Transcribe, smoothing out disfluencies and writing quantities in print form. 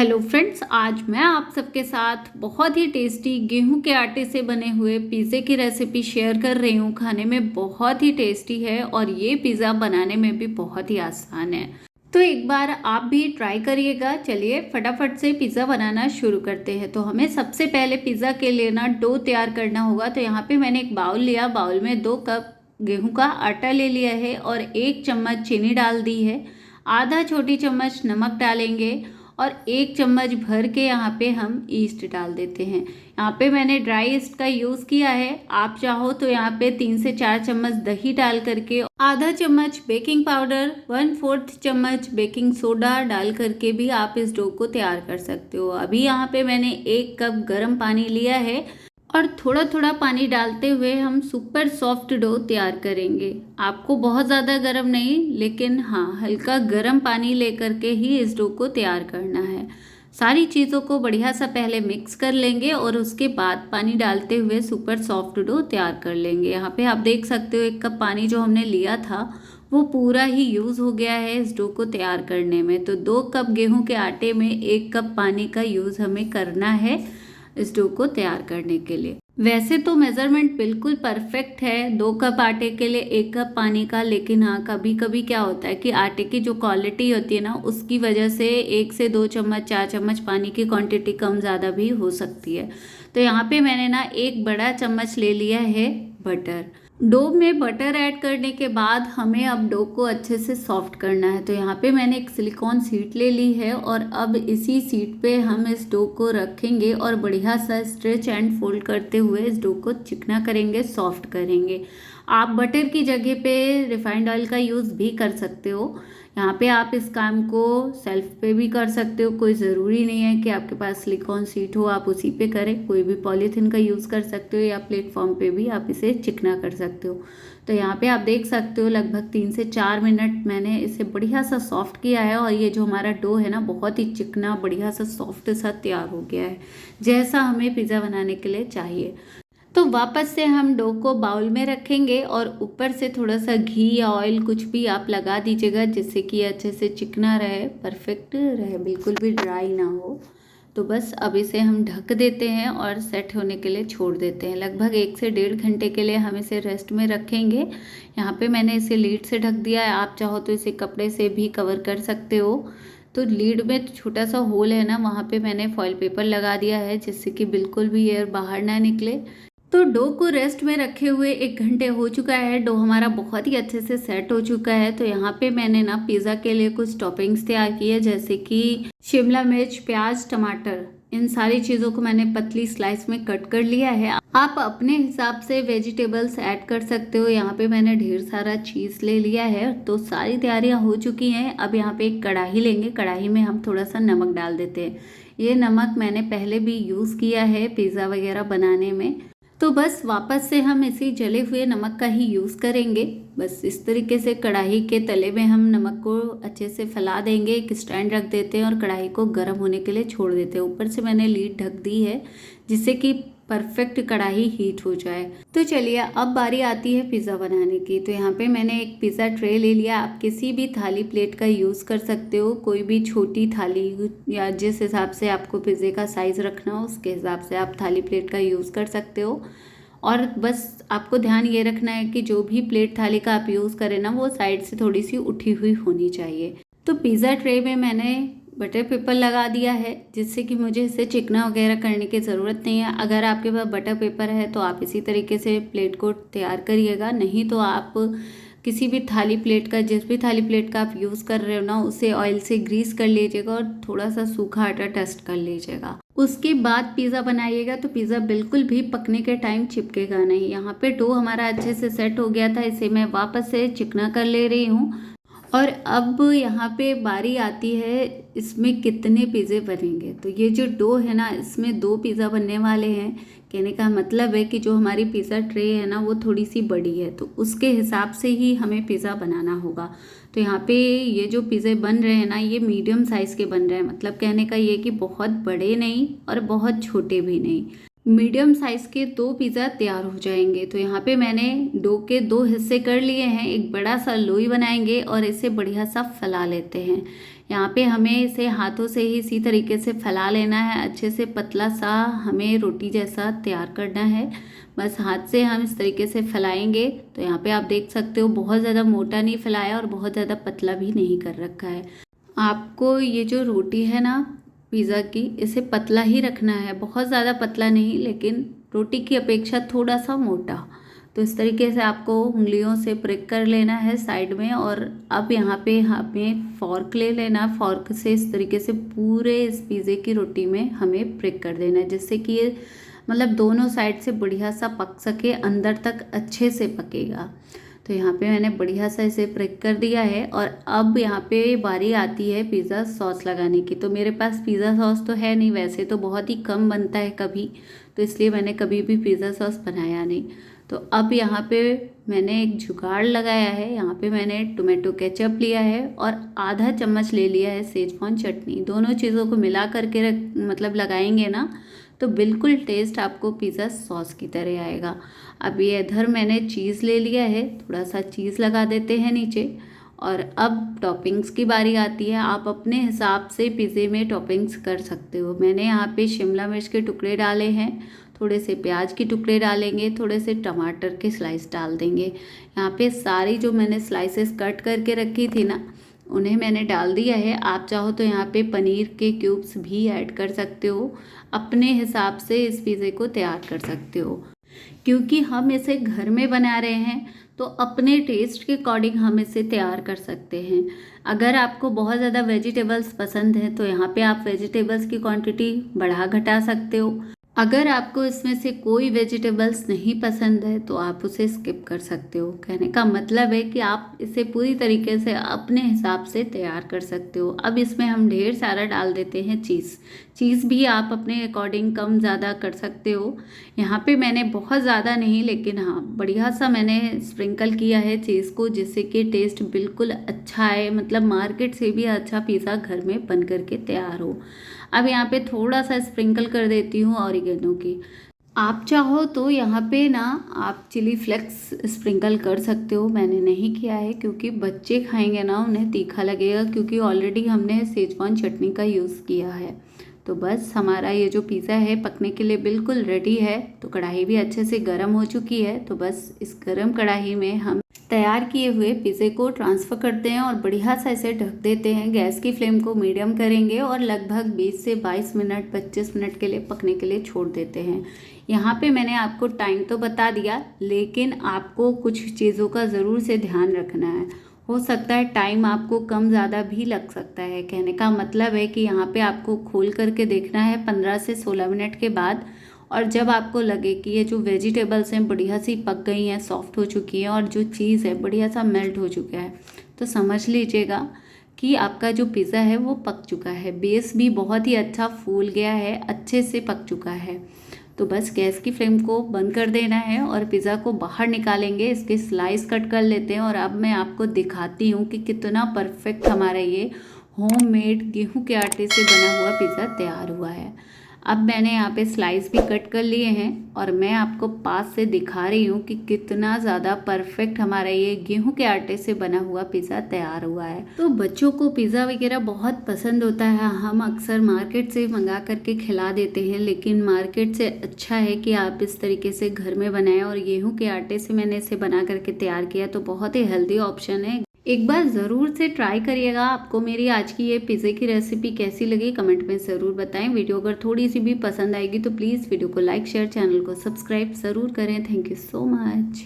Hello friends, आज मैं आप सबके साथ बहुत ही टेस्टी गेहूं के आटे से बने हुए पिज़्ज़े की रेसिपी शेयर कर रही हूं। खाने में बहुत ही टेस्टी है और ये पिज़्ज़ा बनाने में भी बहुत ही आसान है। तो एक बार आप भी ट्राई करिएगा। चलिए फटाफट से पिज़्ज़ा बनाना शुरू करते हैं। तो हमें सबसे पहले पिज़्ज़ा के लिए ना डो तैयार करना होगा। तो यहाँ पे मैंने एक बाउल लिया, बाउल में 2 कप गेहूं का आटा ले लिया है और 1 चम्मच चीनी डाल दी है। आधा छोटी चम्मच नमक डालेंगे और 1 चम्मच भर के यहाँ पे हम ईस्ट डाल देते हैं। यहाँ पे मैंने ड्राई ईस्ट का यूज़ किया है। आप चाहो तो यहाँ पे 3 से 4 चम्मच दही डाल करके, आधा चम्मच बेकिंग पाउडर, 1/4 चम्मच बेकिंग सोडा डाल करके भी आप इस डो को तैयार कर सकते हो। अभी यहाँ पे मैंने 1 कप गर्म पानी लिया है और थोड़ा थोड़ा पानी डालते हुए हम सुपर सॉफ्ट डो तैयार करेंगे। आपको बहुत ज़्यादा गर्म नहीं, लेकिन हाँ हल्का गर्म पानी लेकर के ही इस डो को तैयार करना है। सारी चीज़ों को बढ़िया सा पहले मिक्स कर लेंगे और उसके बाद पानी डालते हुए सुपर सॉफ्ट डो तैयार कर लेंगे। यहाँ पे आप देख सकते हो 1 कप पानी जो हमने लिया था वो पूरा ही यूज़ हो गया है इस डो को तैयार करने में। तो 2 कप गेहूं के आटे में 1 कप पानी का यूज़ हमें करना है इस डो को तैयार करने के लिए। वैसे तो मेजरमेंट बिल्कुल परफेक्ट है 2 कप आटे के लिए 1 कप पानी का, लेकिन हाँ कभी कभी क्या होता है कि आटे की जो क्वालिटी होती है ना उसकी वजह से 1 से 2 चम्मच 4 चम्मच पानी की क्वांटिटी कम ज़्यादा भी हो सकती है। तो यहाँ पे मैंने ना 1 बड़ा चम्मच ले लिया है बटर। डो में बटर ऐड करने के बाद हमें अब डो को अच्छे से सॉफ्ट करना है। तो यहाँ पे मैंने एक सिलिकॉन शीट ले ली है और अब इसी शीट पे हम इस डो को रखेंगे और बढ़िया सा स्ट्रेच एंड फोल्ड करते हुए इस डो को चिकना करेंगे, सॉफ्ट करेंगे। आप बटर की जगह पे रिफाइंड ऑयल का यूज़ भी कर सकते हो। यहाँ पे आप इस काम को सेल्फ पे भी कर सकते हो, कोई ज़रूरी नहीं है कि आपके पास सिलिकॉन शीट हो आप उसी पे करें। कोई भी पॉलीथिन का यूज़ कर सकते हो या प्लेटफॉर्म पे भी आप इसे चिकना कर सकते हो। तो यहाँ पे आप देख सकते हो लगभग 3 से 4 मिनट मैंने इसे बढ़िया सा सॉफ्ट किया है और ये जो हमारा डो है ना बहुत ही चिकना बढ़िया सा सॉफ्ट सा तैयार हो गया है, जैसा हमें पिज़्ज़ा बनाने के लिए चाहिए। तो वापस से हम डो को बाउल में रखेंगे और ऊपर से थोड़ा सा घी या ऑयल कुछ भी आप लगा दीजिएगा जिससे कि अच्छे से चिकना रहे, परफेक्ट रहे, बिल्कुल भी ड्राई ना हो। तो बस अब इसे हम ढक देते हैं और सेट होने के लिए छोड़ देते हैं। लगभग 1 से 1.5 घंटे के लिए हम इसे रेस्ट में रखेंगे। यहाँ पे मैंने इसे लीड से ढक दिया है, आप चाहो तो इसे कपड़े से भी कवर कर सकते हो। तो लीड में छोटा सा होल है ना, वहाँ पे मैंने फॉइल पेपर लगा दिया है जिससे कि बिल्कुल भी एयर बाहर ना निकले। तो डो को रेस्ट में रखे हुए 1 घंटे हो चुका है। डो हमारा बहुत ही अच्छे से सेट हो चुका है। तो यहाँ पे मैंने ना पिज़्ज़ा के लिए कुछ टॉपिंग्स तैयार की है, जैसे कि शिमला मिर्च, प्याज, टमाटर, इन सारी चीज़ों को मैंने पतली स्लाइस में कट कर लिया है। आप अपने हिसाब से वेजिटेबल्स ऐड कर सकते हो। यहाँ पे मैंने ढेर सारा चीज़ ले लिया है। तो सारी तैयारियाँ हो चुकी हैं। अब यहाँ पे एक कढ़ाई लेंगे, कढ़ाई में हम थोड़ा सा नमक डाल देते हैं। ये नमक मैंने पहले भी यूज़ किया है पिज़्ज़ा वगैरह बनाने में। तो बस वापस से हम इसी जले हुए नमक का ही यूज़ करेंगे। बस इस तरीके से कढ़ाई के तले में हम नमक को अच्छे से फैला देंगे, एक स्टैंड रख देते हैं और कढ़ाई को गर्म होने के लिए छोड़ देते हैं। ऊपर से मैंने लीड ढक दी है जिससे कि परफेक्ट कढ़ाई हीट हो जाए। तो चलिए अब बारी आती है पिज़्ज़ा बनाने की। तो यहाँ पे मैंने एक पिज़्ज़ा ट्रे ले लिया। आप किसी भी थाली प्लेट का यूज़ कर सकते हो, कोई भी छोटी थाली या जिस हिसाब से आपको पिज़्ज़े का साइज़ रखना हो उसके हिसाब से आप थाली प्लेट का यूज़ कर सकते हो। और बस आपको ध्यान ये रखना है कि जो भी प्लेट थाली का आप यूज़ करें ना वो साइड से थोड़ी सी उठी हुई होनी चाहिए। तो पिज़्ज़ा ट्रे में मैंने बटर पेपर लगा दिया है जिससे कि मुझे इसे चिकना वगैरह करने की ज़रूरत नहीं है। अगर आपके पास बटर पेपर है तो आप इसी तरीके से प्लेट को तैयार करिएगा, नहीं तो आप किसी भी थाली प्लेट का, जिस भी थाली प्लेट का आप यूज़ कर रहे हो ना उसे ऑयल से ग्रीस कर लीजिएगा और थोड़ा सा सूखा आटा टेस्ट कर लीजिएगा। उसके बाद पिज़्ज़ा बनाइएगा तो पिज़्ज़ा बिल्कुल भी पकने के टाइम चिपकेगा नहीं। यहाँ पे डो हमारा अच्छे से सेट हो गया था, इसे मैं वापस से चिकना कर ले रही हूँ। और अब यहाँ पे बारी आती है इसमें कितने पिज़्ज़े बनेंगे। तो ये जो डो है ना इसमें 2 पिज़्ज़ा बनने वाले हैं। कहने का मतलब है कि जो हमारी पिज़्ज़ा ट्रे है ना वो थोड़ी सी बड़ी है, तो उसके हिसाब से ही हमें पिज़्ज़ा बनाना होगा। तो यहाँ पे ये जो पिज़्ज़े बन रहे हैं ना ये मीडियम साइज़ के बन रहे हैं, मतलब कहने का ये कि बहुत बड़े नहीं और बहुत छोटे भी नहीं। मीडियम साइज़ के 2 पिज़्ज़ा तैयार हो जाएंगे। तो यहाँ पे मैंने डो के 2 हिस्से कर लिए हैं। एक बड़ा सा लोई बनाएंगे और इसे बढ़िया सा फैला लेते हैं। यहाँ पे हमें इसे हाथों से ही इसी तरीके से फैला लेना है। अच्छे से पतला सा हमें रोटी जैसा तैयार करना है। बस हाथ से हम इस तरीके से फैलाएंगे। तो यहाँ पे आप देख सकते हो बहुत ज़्यादा मोटा नहीं फैलाया और बहुत ज़्यादा पतला भी नहीं कर रखा है। आपको ये जो रोटी है ना पिज़्ज़ा की, इसे पतला ही रखना है, बहुत ज़्यादा पतला नहीं, लेकिन रोटी की अपेक्षा थोड़ा सा मोटा। तो इस तरीके से आपको उंगलियों से प्रिक कर लेना है साइड में। और अब यहाँ पे हमें फॉर्क ले लेना, फॉर्क से इस तरीके से पूरे इस पिज़्ज़े की रोटी में हमें प्रिक कर देना है, जिससे कि ये मतलब दोनों साइड से बढ़िया सा पक सके, अंदर तक अच्छे से पकेगा। तो यहाँ पे मैंने बढ़िया सा इसे प्रिक कर दिया है। और अब यहाँ पे बारी आती है पिज़्ज़ा सॉस लगाने की। तो मेरे पास पिज़्ज़ा सॉस तो है नहीं, वैसे तो बहुत ही कम बनता है कभी, तो इसलिए मैंने कभी भी पिज़्ज़ा सॉस बनाया नहीं। तो अब यहाँ पे मैंने एक जुगाड़ लगाया है। यहाँ पे मैंने टोमेटो केचप लिया है और आधा चम्मच ले लिया है सेजवान चटनी। दोनों चीज़ों को मिला करके मतलब लगाएंगे ना, तो बिल्कुल टेस्ट आपको पिज़्ज़ा सॉस की तरह आएगा। अब ये इधर मैंने चीज़ ले लिया है, थोड़ा सा चीज़ लगा देते हैं नीचे। और अब टॉपिंग्स की बारी आती है। आप अपने हिसाब से पिज़्ज़े में टॉपिंग्स कर सकते हो। मैंने यहाँ पे शिमला मिर्च के टुकड़े डाले हैं, थोड़े से प्याज के टुकड़े डालेंगे, थोड़े से टमाटर के स्लाइस डाल देंगे। यहाँ पे सारी जो मैंने स्लाइसेस कट करके रखी थी ना, उन्हें मैंने डाल दिया है। आप चाहो तो यहाँ पे पनीर के क्यूब्स भी ऐड कर सकते हो, अपने हिसाब से इस पिज़्ज़े को तैयार कर सकते हो। क्योंकि हम इसे घर में बना रहे हैं तो अपने टेस्ट के अकॉर्डिंग हम इसे तैयार कर सकते हैं। अगर आपको बहुत ज़्यादा वेजिटेबल्स पसंद है तो यहाँ पे आप वेजिटेबल्स की क्वांटिटी बढ़ा घटा सकते हो। अगर आपको इसमें से कोई वेजिटेबल्स नहीं पसंद है तो आप उसे स्किप कर सकते हो। कहने का मतलब है कि आप इसे पूरी तरीके से अपने हिसाब से तैयार कर सकते हो। अब इसमें हम ढेर सारा डाल देते हैं चीज़। चीज़ भी आप अपने अकॉर्डिंग कम ज़्यादा कर सकते हो। यहाँ पे मैंने बहुत ज़्यादा नहीं, लेकिन हाँ बढ़िया सा मैंने स्प्रिंकल किया है चीज़ को, जिससे कि टेस्ट बिल्कुल अच्छा है। मतलब मार्केट से भी अच्छा पिज़्ज़ा घर में बन करके तैयार हो। अब यहाँ पे थोड़ा सा स्प्रिंकल कर देती हूँ ऑरिगेनो की। आप चाहो तो यहाँ पे ना आप चिली फ्लेक्स स्प्रिंकल कर सकते हो, मैंने नहीं किया है क्योंकि बच्चे खाएंगे ना उन्हें तीखा लगेगा, क्योंकि ऑलरेडी हमने सेजवान चटनी का यूज़ किया है। तो बस हमारा ये जो पिज़्ज़ा है पकने के लिए बिल्कुल रेडी है। तो कढ़ाई भी अच्छे से गर्म हो चुकी है। तो बस इस गर्म कढ़ाई में हम तैयार किए हुए पिज़्ज़े को ट्रांसफ़र करते हैं और बढ़िया सा इसे ढक देते हैं। गैस की फ्लेम को मीडियम करेंगे और लगभग 20 से 22 मिनट 25 मिनट के लिए पकने के लिए छोड़ देते हैं। यहाँ पे मैंने आपको टाइम तो बता दिया, लेकिन आपको कुछ चीज़ों का ज़रूर से ध्यान रखना है। हो सकता है टाइम आपको कम ज़्यादा भी लग सकता है। कहने का मतलब है कि यहाँ पे आपको खोल करके देखना है 15 से 16 मिनट के बाद। और जब आपको लगे कि ये जो वेजिटेबल्स हैं बढ़िया सी पक गई हैं, सॉफ्ट हो चुकी हैं और जो चीज़ है बढ़िया सा मेल्ट हो चुका है, तो समझ लीजिएगा कि आपका जो पिज़्ज़ा है वो पक चुका है। बेस भी बहुत ही अच्छा फूल गया है, अच्छे से पक चुका है। तो बस गैस की फ्लेम को बंद कर देना है और पिज़्ज़ा को बाहर निकालेंगे। इसके स्लाइस कट कर लेते हैं और अब मैं आपको दिखाती हूँ कि कितना परफेक्ट हमारा ये होममेड गेहूं के आटे से बना हुआ पिज़्ज़ा तैयार हुआ है। अब मैंने यहाँ पे स्लाइस भी कट कर लिए हैं और मैं आपको पास से दिखा रही हूँ कि कितना ज़्यादा परफेक्ट हमारा ये गेहूं के आटे से बना हुआ पिज़्ज़ा तैयार हुआ है। तो बच्चों को पिज़्ज़ा वगैरह बहुत पसंद होता है। हम अक्सर मार्केट से मंगा करके खिला देते हैं, लेकिन मार्केट से अच्छा है कि आप इस तरीके से घर में बनाएं। और गेहूँ के आटे से मैंने इसे बना करके तैयार किया, तो बहुत ही हेल्दी ऑप्शन है। एक बार ज़रूर से ट्राई करिएगा। आपको मेरी आज की ये पिज़्ज़े की रेसिपी कैसी लगी कमेंट में ज़रूर बताएं। वीडियो अगर थोड़ी सी भी पसंद आएगी तो प्लीज़ वीडियो को लाइक शेयर, चैनल को सब्सक्राइब ज़रूर करें। Thank you so much.